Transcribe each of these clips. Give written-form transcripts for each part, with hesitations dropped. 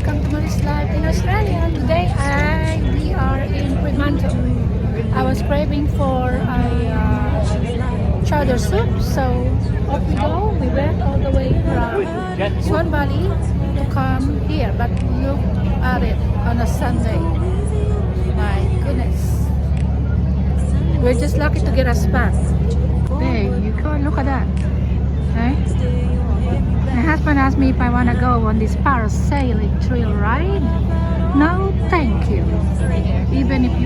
welcome to Mary's Life in Australia. Today we are in Fremantle. I was craving for a chowder soup, so off we go. We went all the way from Swan Valley to come here, but look at it on a Sunday. My goodness. We're just lucky to get a spot. There you go, look at that. Okay? My husband asked me if I want to go on this parasailing thrill ride. No, thank you. Even if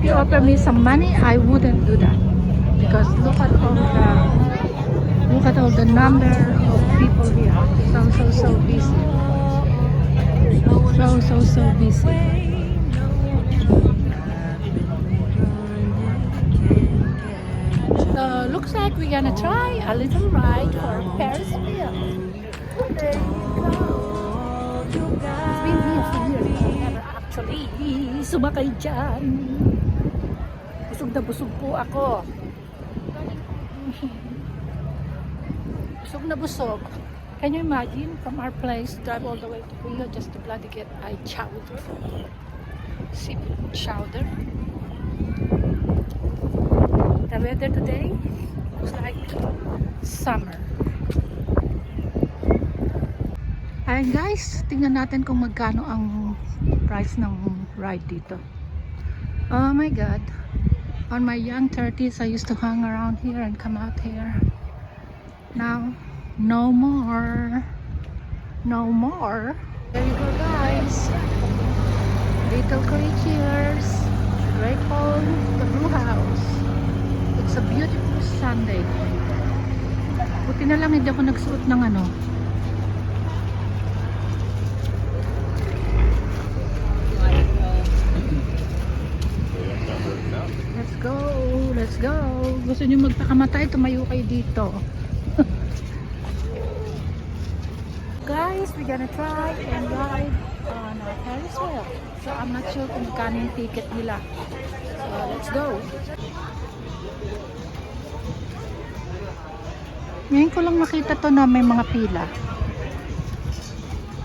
you offer me some money, I wouldn't do that. Because look at all the number of people here. So busy. So busy. So looks like we're gonna try a little ride for Ferris wheel. There you go. It's been here for years. I never actually sumakay dyan. Busog na busog po ako. Busog na busog. Can you imagine from our place drive all the way to Rio just to bloody get a chowder? Seafood chowder. The weather today looks like summer. Ayan guys, tingnan natin kung magkano ang price ng ride dito. Oh my god. On my young 30s, I used to hang around here and come out here. Now, no more. No more. There you go guys. Little creatures. Great home, the blue house. It's a beautiful Sunday. Buti na lang hindi ako nagsuot ng ano. Let's go, let's go. Gusto nyo magpakamatay, tumayo kayo dito. Guys, we're gonna try and ride on a Ferris wheel. So I'm not sure kung magkano yung ticket nila. So let's go. Ngayon ko lang nakita to na may mga pila.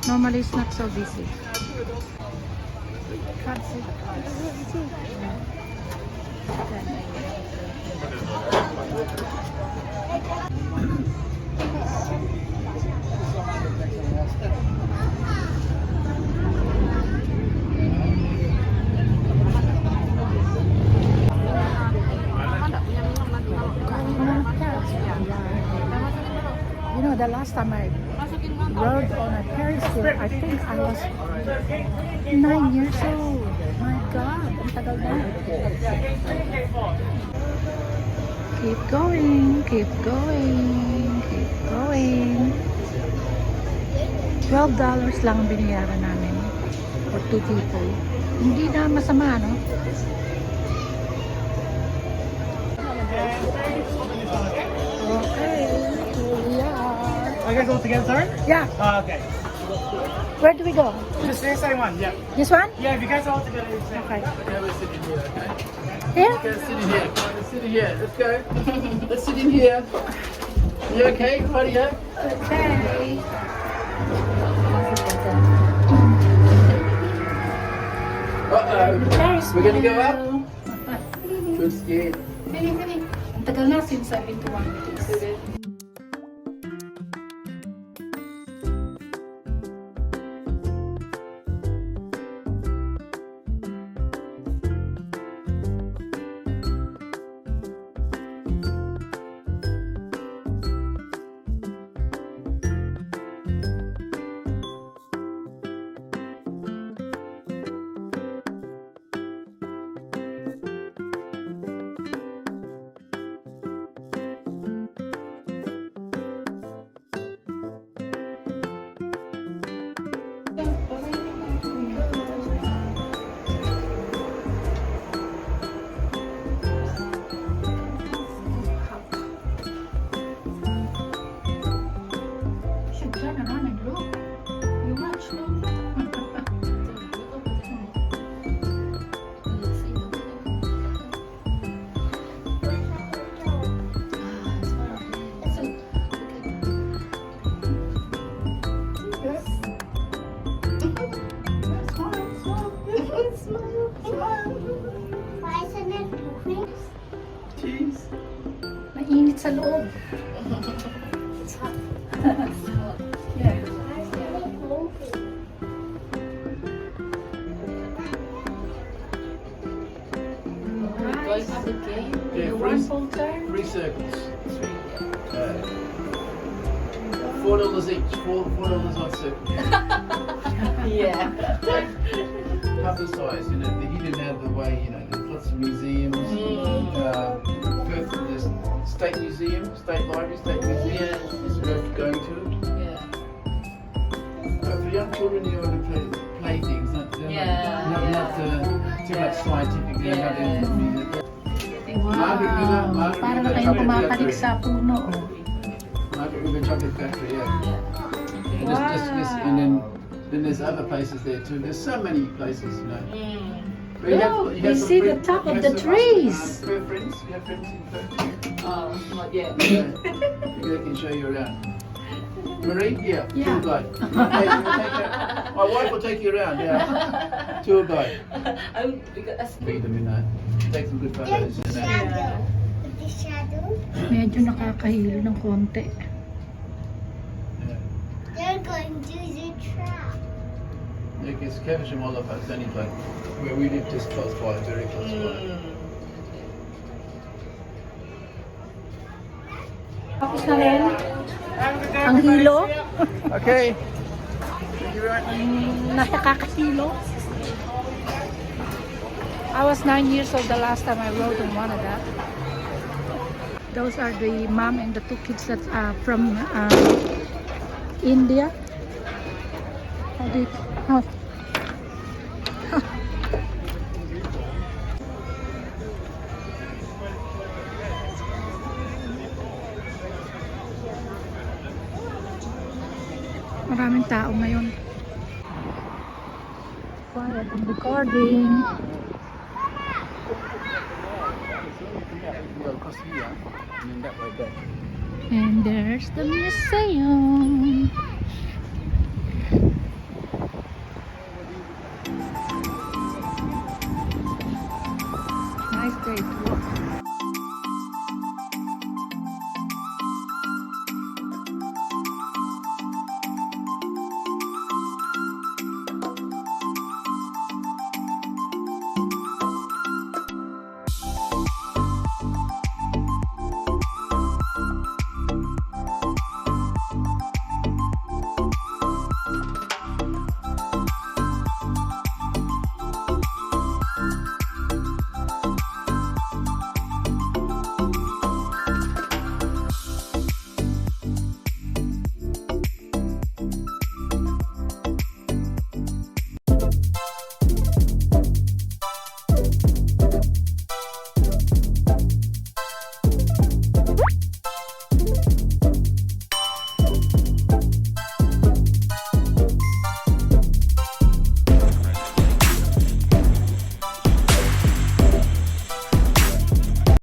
Normally it's not so busy. Can't see. You know, the last time I rode on a Ferris wheel, I think I was 9 years old. My God, ang tagal na. Keep going, keep going, keep going. $12 lang ang binayaran namin for 2 people. Hindi na masama, no? Okay, here we are. Are you guys all together, sorry? Yeah. Okay. Where do we go? Just the same one, yeah. This one? Yeah, if you guys are all together, it's the same. Okay. Okay, we're sitting here, okay? Here? Go sit in here. Let's sit in here. Let's go. Let's sit in here. You okay? Radio? Okay. Uh-oh. We're gonna go up? Good scared. Ang tagal na since I've been to one of these. guys. Mainit sa loob. Yeah. Going up again. Yeah, One full turn. 3 circles. $4 each. $4 on circle. Yeah. Cover size, you know, he didn't have the way, you know, there's lots of museums. Perth, there's State Museum, State Library, State Museum is worth going to. Yeah. But for young children, you want to play things, not too much scientific. Margaret River, Margaret Para na River kayong Chocolate kumakalig Factory. sa puno. Margaret River Chocolate Factory, yeah. And Wow. and then there's other places there too. There's so many places, you know. But Look, we some see the friends- top you of have the some trees. Perth friends? You have friends in Perth? Oh, not yet. Yeah. Maybe they can show you around. Marie? Yeah. Yeah. Tour guide. My wife will take you around, yeah. Tour guide. Oh, because that's Feed them, you know. Take some good photos. You know. yeah. The shadow. Medyo nakakahilo ng konti. Yeah. They're going to the trap. Yeah, because Caversham Wildlife Park's only like where we live, just close by, very close by. Tapos na rin ang hilo. Okay. Thank you very much. Nakakahilo. I was 9 years old the last time I rode on one of that. Those are the mom and the 2 kids that are from India. How? Maraming tao ngayon. Quiet, I'm recording. Go across here and then that way back. And there's the museum.